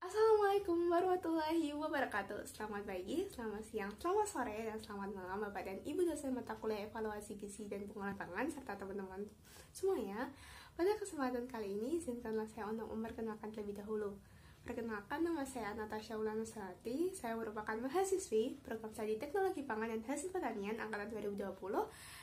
Assalamualaikum warahmatullahi wabarakatuh. Selamat pagi, selamat siang, selamat sore, dan selamat malam Bapak dan Ibu dosen mata kuliah evaluasi gizi dan pengelolaan pangan serta teman-teman semuanya. Pada kesempatan kali ini, izinkanlah saya untuk memperkenalkan terlebih dahulu. Perkenalkan, nama saya Natasha Ulana Salati. Saya merupakan mahasiswi program studi Teknologi Pangan dan Hasil Pertanian angkatan 2020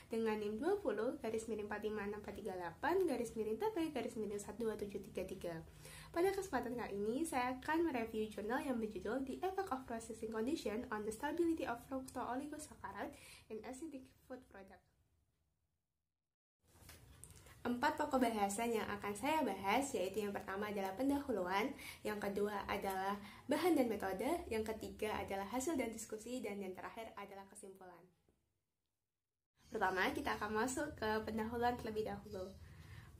dengan NIM 20-45648-TP-12733. Pada kesempatan kali ini, saya akan mereview jurnal yang berjudul The Effect of Processing Condition on the Stability of Fructooligosaccharides in Acidic Food Product. 4 pokok bahasan yang akan saya bahas, yaitu yang pertama adalah pendahuluan, yang kedua adalah bahan dan metode, yang ketiga adalah hasil dan diskusi, dan yang terakhir adalah kesimpulan. Pertama, kita akan masuk ke pendahuluan terlebih dahulu.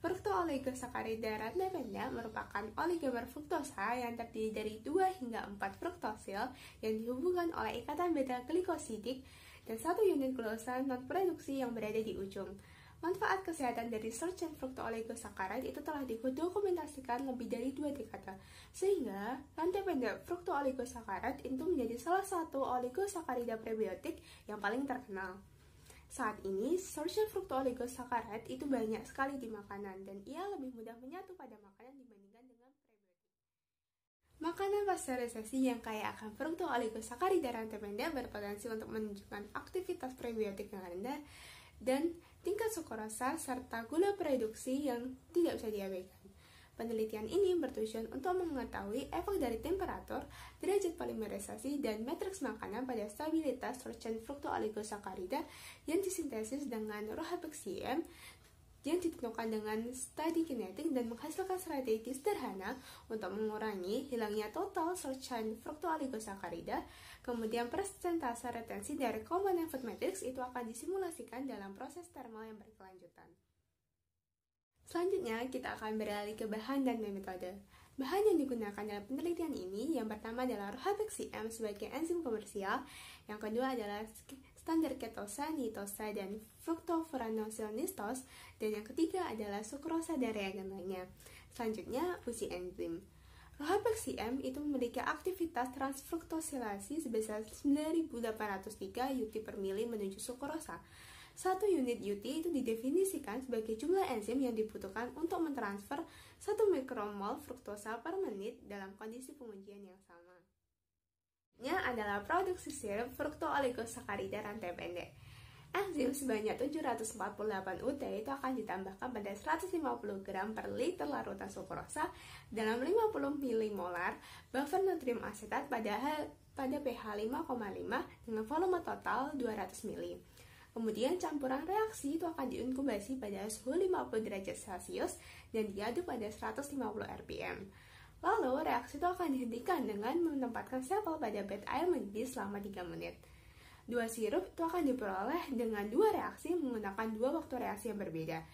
Fructooligosaccharides rantai pendek merupakan oligomer fruktosa yang terdiri dari 2 hingga 4 fruktosil yang dihubungkan oleh ikatan beta glikosidik dan 1 unit glukosa non-produksi yang berada di ujung. Manfaat kesehatan dari Sargent fructooligosaccharides itu telah didokumentasikan lebih dari 2 dekade, sehingga rantai pendek fructooligosaccharides itu menjadi salah satu oligosakarida prebiotik yang paling terkenal. Saat ini, Sargent fructooligosaccharides itu banyak sekali di makanan, dan ia lebih mudah menyatu pada makanan dibandingkan dengan prebiotik. Makanan pasteurisasi yang kaya akan fructooligosaccharides rantai pendek berpotensi untuk menunjukkan aktivitas prebiotik yang rendah dan tingkat sukrosa serta gula produksi yang tidak bisa diabaikan. Penelitian ini bertujuan untuk mengetahui efek dari temperatur, derajat polimerisasi, dan matriks makanan pada stabilitas Sargent fructooligosaccharides yang disintesis dengan Rohabexiem yang ditentukan dengan studi kinetik dan menghasilkan strategi sederhana untuk mengurangi hilangnya total Sargent fructooligosaccharides. Kemudian persentase retensi dari komponen food matrix itu akan disimulasikan dalam proses thermal yang berkelanjutan. Selanjutnya, kita akan beralih ke bahan dan metode. Bahan yang digunakan dalam penelitian ini, yang pertama adalah Rohabexiem sebagai enzim komersial, yang kedua adalah standar ketosa, nitosa, dan fructofuranosilnistos, dan yang ketiga adalah sukrosa dari agen lainnya. Selanjutnya, uji enzim. Rohabexiem itu memiliki aktivitas transfruktosilasi sebesar 9803 UT per mili menuju sukrosa. 1 unit UT itu didefinisikan sebagai jumlah enzim yang dibutuhkan untuk mentransfer 1 mikromol fruktosa per menit dalam kondisi pengujian yang sama. Ini adalah produksi sirup fructooligosaccharides rantai pendek. Enzim sebanyak 748 UT itu akan ditambahkan pada 150 gram per liter larutan sukrosa dalam 50 milimolar buffer natrium asetat pada pH 5,5 dengan volume total 200 ml. Kemudian campuran reaksi itu akan diinkubasi pada suhu 50 derajat Celcius dan diaduk pada 150 rpm. Lalu reaksi itu akan dihentikan dengan menempatkan sampel pada bed air mendidih selama 3 menit. 2 sirup itu akan diperoleh dengan 2 reaksi menggunakan 2 waktu reaksi yang berbeda,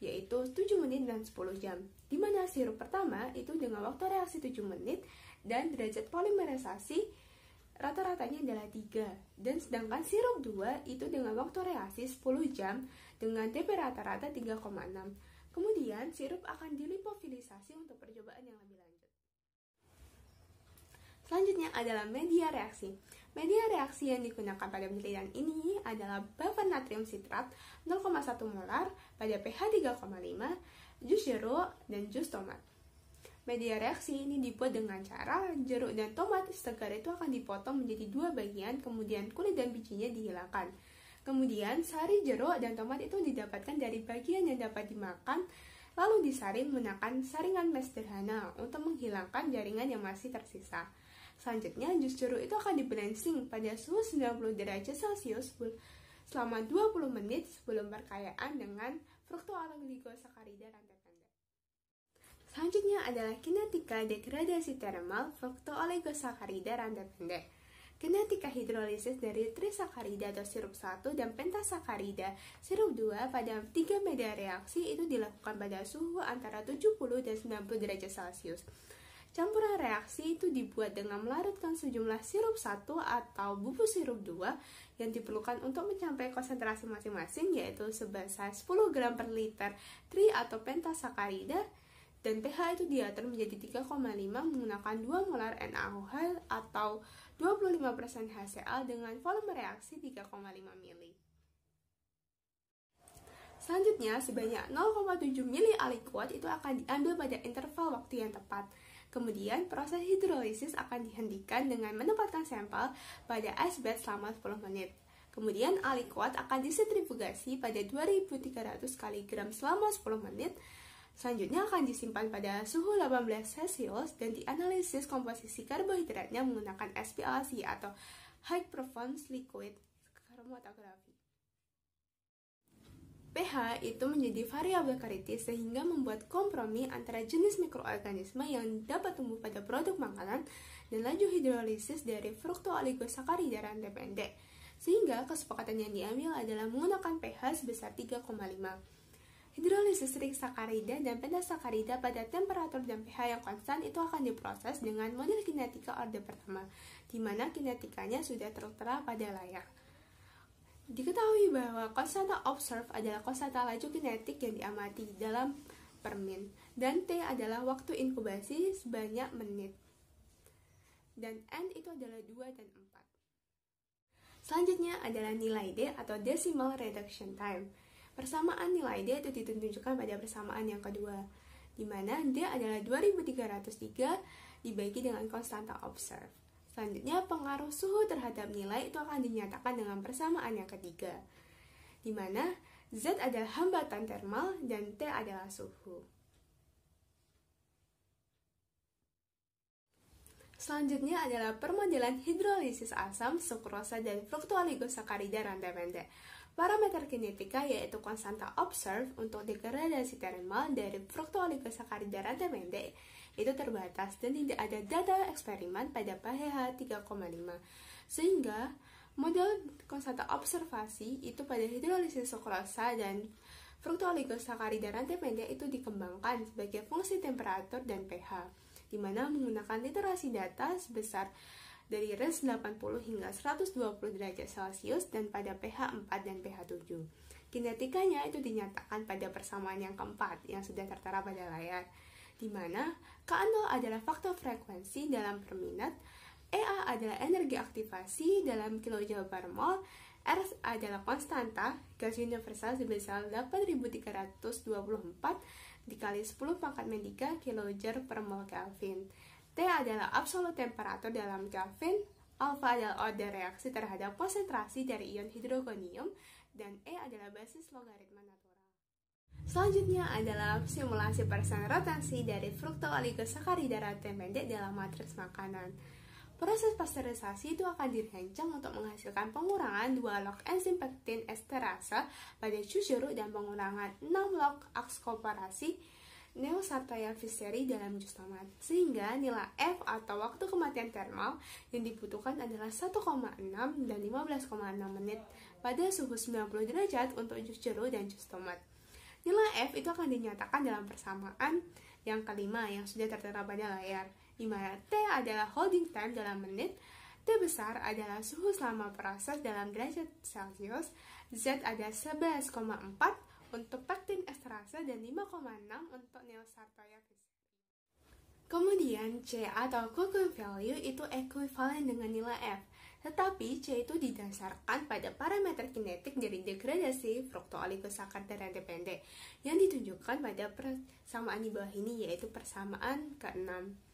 yaitu 7 menit dan 10 jam. Di mana sirup pertama itu dengan waktu reaksi 7 menit dan derajat polimerisasi rata-ratanya adalah 3, dan sedangkan sirup 2 itu dengan waktu reaksi 10 jam dengan TP rata-rata 3,6. Kemudian sirup akan dilipofilisasi untuk percobaan yang lebih lanjut. Selanjutnya adalah media reaksi. Media reaksi yang digunakan pada penelitian ini adalah buffer natrium sitrat 0,1 molar pada pH 3,5, jus jeruk, dan jus tomat. Media reaksi ini dibuat dengan cara jeruk dan tomat segar itu akan dipotong menjadi 2 bagian, kemudian kulit dan bijinya dihilangkan. Kemudian sari jeruk dan tomat itu didapatkan dari bagian yang dapat dimakan, lalu disaring menggunakan saringan mes sederhana untuk menghilangkan jaringan yang masih tersisa. Selanjutnya, jus jeruk itu akan di-blanching pada suhu 90 derajat Celcius selama 20 menit sebelum perkayaan dengan fructooligosaccharides rantai pendek. Selanjutnya adalah kinetika degradasi termal fructooligosaccharides rantai pendek. Kinetika hidrolisis dari trisakarida atau sirup 1 dan pentasakarida sirup 2 pada 3 media reaksi itu dilakukan pada suhu antara 70 dan 90 derajat Celcius. Campuran reaksi itu dibuat dengan melarutkan sejumlah sirup 1 atau bubuk sirup 2 yang diperlukan untuk mencapai konsentrasi masing-masing, yaitu sebesar 10 gram per liter tri atau pentasakarida dan pH itu diatur menjadi 3,5 menggunakan 2 molar NaOH atau 25% HCl dengan volume reaksi 3,5 ml. Selanjutnya, sebanyak 0,7 ml aliquot itu akan diambil pada interval waktu yang tepat. Kemudian, proses hidrolisis akan dihentikan dengan menempatkan sampel pada ice bath selama 10 menit. Kemudian, aliquot akan disentrifugasi pada 2300 kg selama 10 menit. Selanjutnya akan disimpan pada suhu 18 Celcius dan dianalisis komposisi karbohidratnya menggunakan SPLC atau High Performance Liquid Chromatography. pH itu menjadi variabel kritis sehingga membuat kompromi antara jenis mikroorganisme yang dapat tumbuh pada produk makanan dan laju hidrolisis dari fruktooligosakarida rantai pendek. Sehingga kesepakatan yang diambil adalah menggunakan pH sebesar 3,5. Hidrolisis trisakarida dan pentasakarida pada temperatur dan pH yang konstan itu akan diproses dengan model kinetika orde pertama, di mana kinetikanya sudah tertera pada layar. Diketahui bahwa konstanta observe adalah konstanta laju kinetik yang diamati dalam permin, dan T adalah waktu inkubasi sebanyak menit, dan N itu adalah 2 dan 4. Selanjutnya adalah nilai D atau decimal reduction time. Persamaan nilai D itu ditunjukkan pada persamaan yang kedua, di mana D adalah 2303 dibagi dengan konstanta observe. Selanjutnya, pengaruh suhu terhadap nilai itu akan dinyatakan dengan persamaan yang ketiga, di mana Z adalah hambatan termal dan T adalah suhu. Selanjutnya adalah permodelan hidrolisis asam, sukrosa, dan fruktooligosakarida rantai pendek. Parameter kinetika yaitu konstanta observe untuk degradasi termal dari fruktooligosakarida rantai pendek itu terbatas dan tidak ada data eksperimen pada pH 3,5. Sehingga model konstanta observasi itu pada hidrolisis sukrosa dan fruktooligosakarida rantai pendek itu dikembangkan sebagai fungsi temperatur dan pH, di mana menggunakan literasi data sebesar dari range 80 hingga 120 derajat Celcius dan pada pH 4 dan pH 7. Kinetikanya itu dinyatakan pada persamaan yang keempat yang sudah tertera pada layar, di mana K0 adalah faktor frekuensi dalam per minute, EA adalah energi aktivasi dalam kilojoule per mol, R adalah konstanta gas universal sebesar 8324 dikali 10 pangkat min 3 kilojoule per mol Kelvin. T adalah absolut temperatur dalam Kelvin, alfa adalah order reaksi terhadap konsentrasi dari ion hidrogonium, dan E adalah basis logaritma natural. Selanjutnya adalah simulasi persen rotasi dari fruktooligosakarida rantai pendek dalam matriks makanan. Proses pasteurisasi itu akan dirancang untuk menghasilkan pengurangan 2 log enzim pektin esterase pada jus jeruk dan pengurangan 6 log akskoparasi Neosartia fisheri dalam jus tomat, sehingga nilai F atau waktu kematian termal yang dibutuhkan adalah 1,6 dan 15,6 menit pada suhu 90 derajat untuk jus jeruk dan jus tomat. Nilai F itu akan dinyatakan dalam persamaan yang kelima yang sudah tertera pada layar, di mana T adalah holding time dalam menit, T besar adalah suhu selama proses dalam derajat Celcius, Z ada 11,4 untuk pektin esterase dan 5,6 untuk Neosartia fisheri. Kemudian C atau cooking value itu ekuivalen dengan nilai F, tetapi C itu didasarkan pada parameter kinetik dari degradasi fruktooligosakarida rantai pendek yang ditunjukkan pada persamaan di bawah ini, yaitu persamaan ke-6.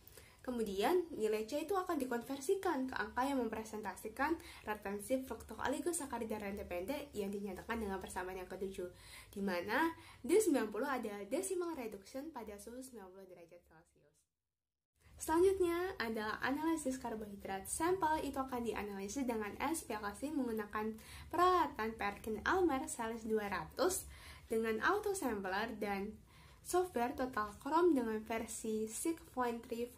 Kemudian, nilai C itu akan dikonversikan ke angka yang mempresentasikan retensi fruktooligosakarida rantai pendek yang dinyatakan dengan persamaan yang ke-7, di mana D90 adalah decimal reduction pada suhu 90 derajat Celcius. Selanjutnya adalah analisis karbohidrat. Sampel itu akan dianalisis dengan SPLC menggunakan peralatan Perkin-Elmer Cellis 200 dengan autosampler dan software Total Chrome dengan versi 6.3.1.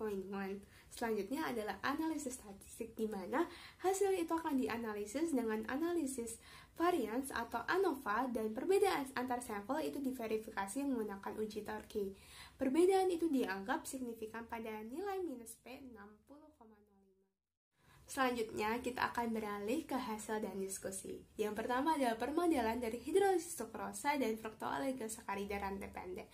Selanjutnya adalah analisis statistik, di mana hasil itu akan dianalisis dengan analisis variance atau ANOVA, dan perbedaan antar sampel itu diverifikasi menggunakan uji Tarski. Perbedaan itu dianggap signifikan pada nilai minus P 60,05. Selanjutnya, kita akan beralih ke hasil dan diskusi. Yang pertama adalah permodelan dari hidrolisis sukrosa dan fruktooligosakarida rantai pendek.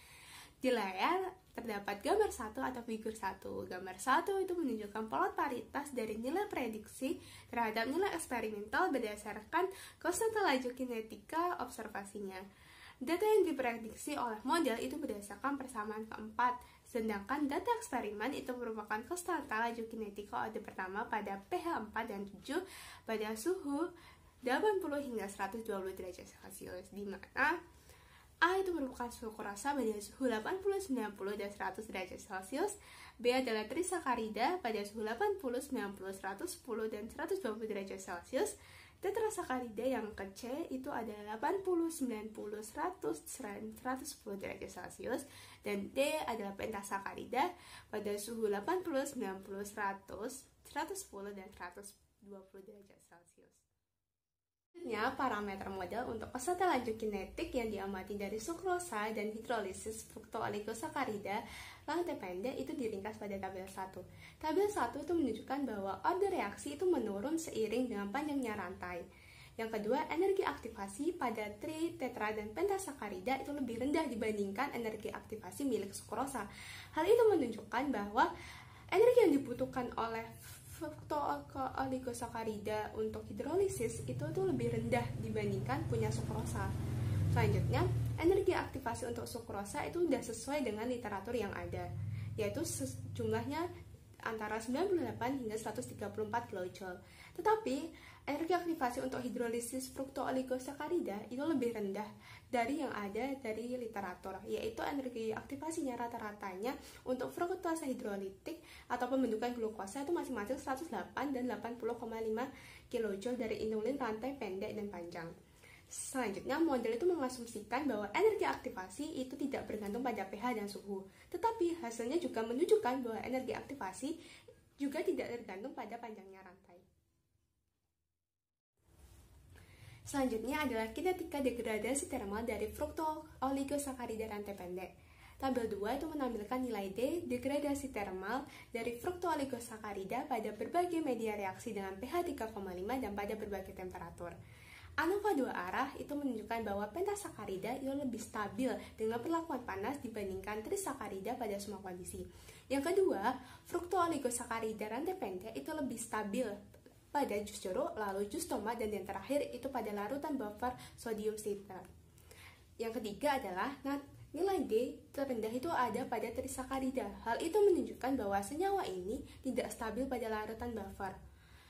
Di layar terdapat gambar 1 atau figur 1. Gambar 1 itu menunjukkan polaritas dari nilai prediksi terhadap nilai eksperimental berdasarkan konstanta laju kinetika observasinya. Data yang diprediksi oleh model itu berdasarkan persamaan keempat, sedangkan data eksperimen itu merupakan konstanta laju kinetika orde pertama pada pH 4 dan 7 pada suhu 80 hingga 120 derajat Celcius, di mana A itu merupakan sukrosa pada suhu 80, 90, dan 100 derajat Celcius. B adalah trisakarida pada suhu 80, 90, 110, dan 120 derajat Celcius. Tetrasakarida yang ke C itu adalah 80, 90, 100, 110 derajat Celcius. Dan D adalah pentasakarida pada suhu 80, 90, 100, 110, dan 120 derajat Celcius. Selanjutnya, parameter model untuk konstanta laju kinetik yang diamati dari sukrosa dan hidrolisis fruktooligosakarida rantai pendek itu diringkas pada tabel 1. Tabel 1 itu menunjukkan bahwa order reaksi itu menurun seiring dengan panjangnya rantai. Yang kedua, energi aktivasi pada tri, tetra, dan pentasakarida itu lebih rendah dibandingkan energi aktivasi milik sukrosa. Hal itu menunjukkan bahwa energi yang dibutuhkan oleh fruktooligosakarida untuk hidrolisis itu tuh lebih rendah dibandingkan punya sukrosa. Selanjutnya, energi aktivasi untuk sukrosa itu sudah sesuai dengan literatur yang ada, yaitu jumlahnya antara 98 hingga 134 kJ. Tetapi, energi aktivasi untuk hidrolisis fruktooligosakarida itu lebih rendah dari yang ada dari literatur, yaitu energi aktivasinya rata-ratanya untuk fruktose hidrolitik atau pembentukan glukosa itu masing-masing 108 dan 80,5 kJ dari inulin rantai pendek dan panjang. Selanjutnya, model itu mengasumsikan bahwa energi aktivasi itu tidak bergantung pada pH dan suhu, tetapi hasilnya juga menunjukkan bahwa energi aktivasi juga tidak tergantung pada panjangnya rantai. Selanjutnya adalah kinetika degradasi termal dari fruktooligosakarida rantai pendek. Tabel 2 itu menampilkan nilai D, degradasi termal dari fruktooligosakarida pada berbagai media reaksi dengan pH 3,5 dan pada berbagai temperatur. ANOVA 2 arah itu menunjukkan bahwa pentasakarida itu lebih stabil dengan perlakuan panas dibandingkan trisakarida pada semua kondisi. Yang kedua, fruktooligosakarida rantai pendek itu lebih stabil pada jus jeruk, lalu jus tomat, dan yang terakhir itu pada larutan buffer sodium citrate. Yang ketiga adalah nilai D terendah itu ada pada trisakarida. Hal itu menunjukkan bahwa senyawa ini tidak stabil pada larutan buffer.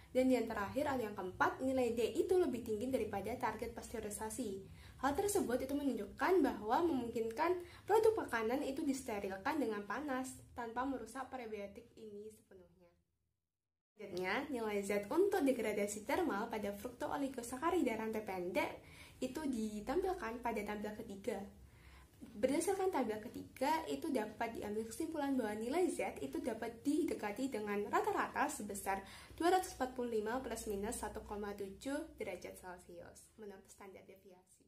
Dan yang terakhir ada yang keempat, nilai D itu lebih tinggi daripada target pasteurisasi. Hal tersebut itu menunjukkan bahwa memungkinkan produk makanan itu disterilkan dengan panas tanpa merusak prebiotik ini sepenuhnya. Selanjutnya, nilai Z untuk degradasi termal pada fruktooligosakarida rantai pendek itu ditampilkan pada tabel ketiga. Berdasarkan tabel ketiga, itu dapat diambil kesimpulan bahwa nilai Z itu dapat didekati dengan rata-rata sebesar 245 plus minus 1,7 derajat Celcius menurut standar deviasi.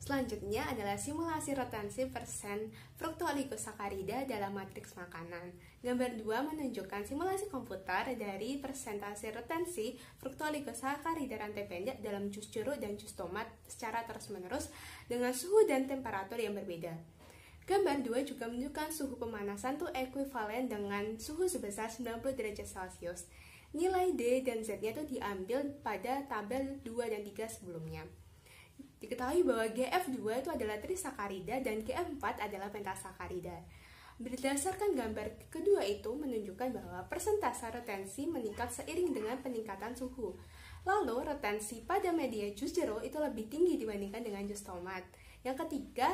Selanjutnya adalah simulasi retensi persen fruktooligosakarida dalam matriks makanan. Gambar 2 menunjukkan simulasi komputer dari persentase retensi fruktooligosakarida rantai pendek dalam jus jeruk dan jus tomat secara terus-menerus dengan suhu dan temperatur yang berbeda. Gambar 2 juga menunjukkan suhu pemanasan itu ekuivalen dengan suhu sebesar 90 derajat Celcius. Nilai D dan Z-nya itu diambil pada tabel 2 dan 3 sebelumnya. Diketahui bahwa GF2 itu adalah trisakarida dan GF4 adalah pentasakarida. Berdasarkan gambar kedua itu menunjukkan bahwa persentase retensi meningkat seiring dengan peningkatan suhu. Lalu retensi pada media jus jeruk itu lebih tinggi dibandingkan dengan jus tomat. Yang ketiga,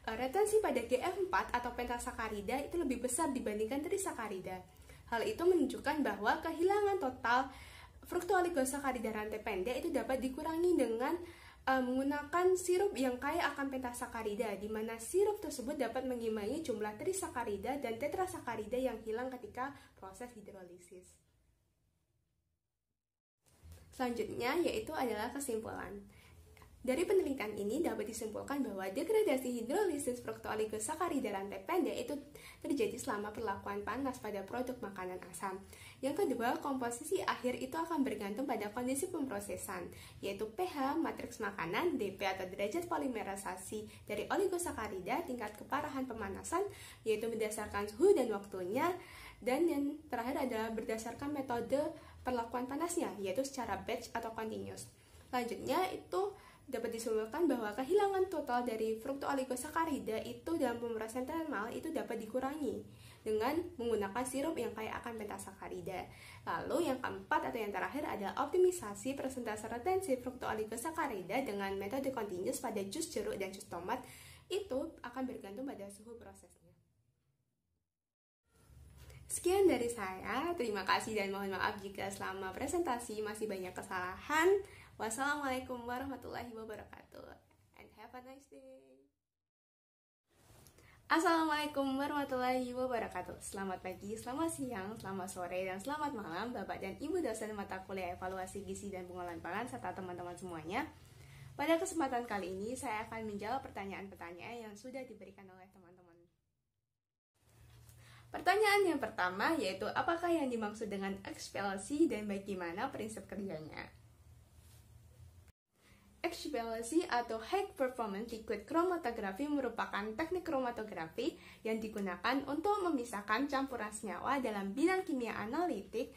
retensi pada GF4 atau pentasakarida itu lebih besar dibandingkan trisakarida. Hal itu menunjukkan bahwa kehilangan total fruktooligosakarida rantai pendek itu dapat dikurangi dengan menggunakan sirup yang kaya akan pentasakarida, di mana sirup tersebut dapat mengimbangi jumlah trisakarida dan tetrasakarida yang hilang ketika proses hidrolisis. Selanjutnya yaitu adalah kesimpulan. Dari penelitian ini dapat disimpulkan bahwa degradasi hidrolisis fruktooligosakarida rantai pendek itu terjadi selama perlakuan panas pada produk makanan asam. Yang kedua, komposisi akhir itu akan bergantung pada kondisi pemrosesan, yaitu pH matriks makanan, DP atau derajat polimerisasi dari oligosakarida, tingkat keparahan pemanasan, yaitu berdasarkan suhu dan waktunya, dan yang terakhir adalah berdasarkan metode perlakuan panasnya, yaitu secara batch atau continuous. Selanjutnya itu dapat disimpulkan bahwa kehilangan total dari fruktooligosakarida itu dalam pemrosesan termal itu dapat dikurangi dengan menggunakan sirup yang kaya akan pentasakarida. Lalu yang keempat atau yang terakhir adalah optimisasi persentase retensi fruktooligosakarida dengan metode continuous pada jus jeruk dan jus tomat itu akan bergantung pada suhu prosesnya. Sekian dari saya, terima kasih dan mohon maaf jika selama presentasi masih banyak kesalahan. Wassalamualaikum warahmatullahi wabarakatuh, and have a nice day. Assalamualaikum warahmatullahi wabarakatuh. Selamat pagi, selamat siang, selamat sore, dan selamat malam Bapak dan Ibu dosen mata kuliah evaluasi gizi dan pengolahan pangan serta teman-teman semuanya. Pada kesempatan kali ini saya akan menjawab pertanyaan-pertanyaan yang sudah diberikan oleh teman-teman. Pertanyaan yang pertama yaitu apakah yang dimaksud dengan HPLC dan bagaimana prinsip kerjanya? HPLC atau High Performance Liquid Chromatography merupakan teknik kromatografi yang digunakan untuk memisahkan campuran senyawa dalam bidang kimia analitik,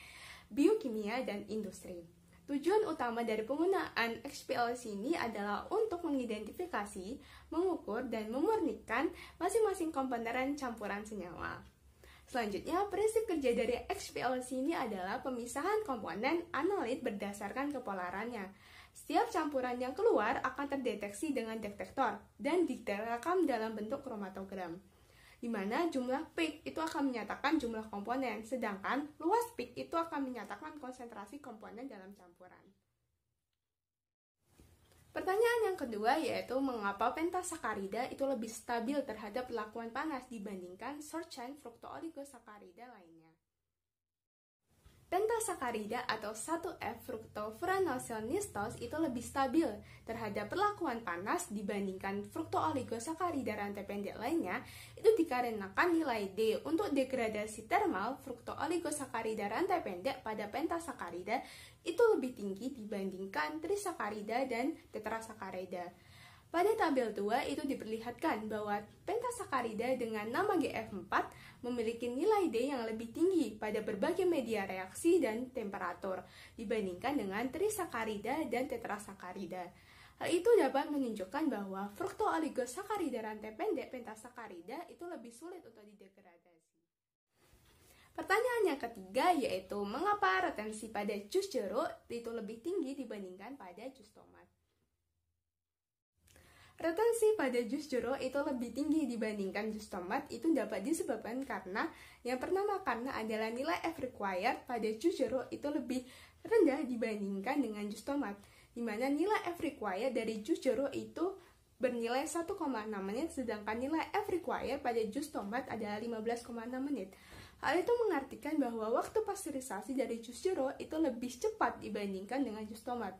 biokimia, dan industri. Tujuan utama dari penggunaan HPLC ini adalah untuk mengidentifikasi, mengukur, dan memurnikan masing-masing komponen campuran senyawa. Selanjutnya, prinsip kerja dari HPLC ini adalah pemisahan komponen analit berdasarkan kepolarannya. Setiap campuran yang keluar akan terdeteksi dengan detektor dan direkam dalam bentuk kromatogram, di mana jumlah peak itu akan menyatakan jumlah komponen, sedangkan luas peak itu akan menyatakan konsentrasi komponen dalam campuran. Pertanyaan yang kedua yaitu mengapa pentasakarida itu lebih stabil terhadap perlakuan panas dibandingkan short chain fruktooligosakarida lainnya. Pentasakarida atau 1F fructofuranolsilnistos itu lebih stabil terhadap perlakuan panas dibandingkan fruktooligosakarida rantai pendek lainnya, itu dikarenakan nilai D untuk degradasi termal fruktooligosakarida rantai pendek pada pentasakarida itu lebih tinggi dibandingkan trisakarida dan tetrasakarida. Pada tabel 2 itu diperlihatkan bahwa pentasakarida dengan nama GF4 memiliki nilai D yang lebih tinggi pada berbagai media reaksi dan temperatur dibandingkan dengan trisakarida dan tetrasakarida. Hal itu dapat menunjukkan bahwa fruktooligosakarida rantai pendek pentasakarida itu lebih sulit untuk didegradasi. Pertanyaan yang ketiga yaitu mengapa retensi pada jus jeruk itu lebih tinggi dibandingkan pada jus tomat. Retensi pada jus jeruk itu lebih tinggi dibandingkan jus tomat itu dapat disebabkan karena yang pertama karena adalah nilai F required pada jus jeruk itu lebih rendah dibandingkan dengan jus tomat, di mana nilai F required dari jus jeruk itu bernilai 1,6 menit, sedangkan nilai F required pada jus tomat adalah 15,6 menit. Hal itu mengartikan bahwa waktu pasteurisasi dari jus jeruk itu lebih cepat dibandingkan dengan jus tomat.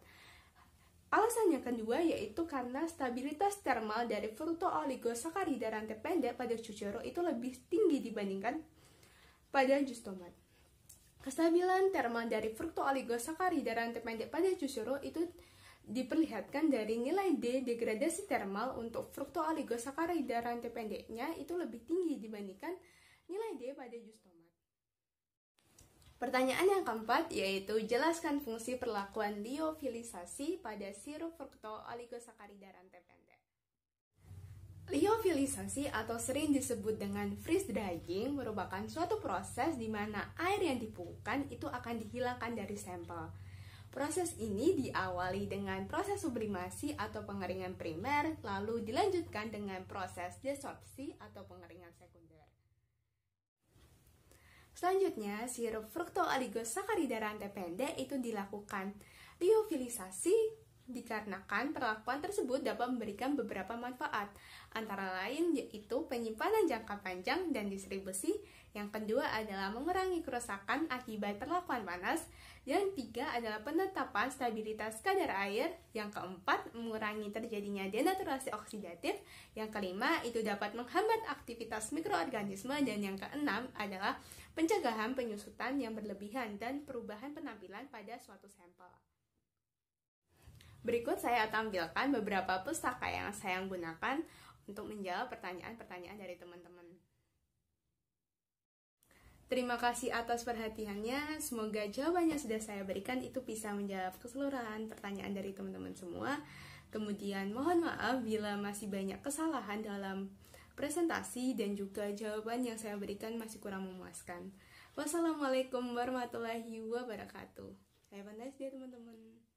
Alasan yang kedua yaitu karena stabilitas termal dari fruktooligosakarida rantai pendek pada jus jeruk itu lebih tinggi dibandingkan pada jus tomat. Kestabilan termal dari fruktooligosakarida rantai pendek pada jus jeruk itu diperlihatkan dari nilai D degradasi termal untuk fruktooligosakarida rantai pendeknya itu lebih tinggi dibandingkan nilai D pada jus tomat. Pertanyaan yang keempat yaitu jelaskan fungsi perlakuan liofilisasi pada sirup fruktooligosakarida rantai pendek. Liofilisasi atau sering disebut dengan freeze drying merupakan suatu proses di mana air yang dibekukan itu akan dihilangkan dari sampel. Proses ini diawali dengan proses sublimasi atau pengeringan primer, lalu dilanjutkan dengan proses desorpsi atau pengeringan sekunder. Selanjutnya, sirup fruktooligosakarida rantai pendek itu dilakukan liofilisasi dikarenakan perlakuan tersebut dapat memberikan beberapa manfaat, antara lain yaitu penyimpanan jangka panjang dan distribusi Yang kedua adalah mengurangi kerusakan akibat perlakuan panas. Yang ketiga adalah penetapan stabilitas kadar air. Yang keempat, mengurangi terjadinya denaturasi oksidatif. Yang kelima, itu dapat menghambat aktivitas mikroorganisme. Dan yang keenam adalah pencegahan penyusutan yang berlebihan dan perubahan penampilan pada suatu sampel. Berikut saya tampilkan beberapa pustaka yang saya gunakan untuk menjawab pertanyaan-pertanyaan dari teman-teman. Terima kasih atas perhatiannya. Semoga jawaban yang sudah saya berikan itu bisa menjawab keseluruhan pertanyaan dari teman-teman semua. Kemudian mohon maaf bila masih banyak kesalahan dalam presentasi dan juga jawaban yang saya berikan masih kurang memuaskan. Wassalamualaikum warahmatullahi wabarakatuh. Have a nice day teman-teman.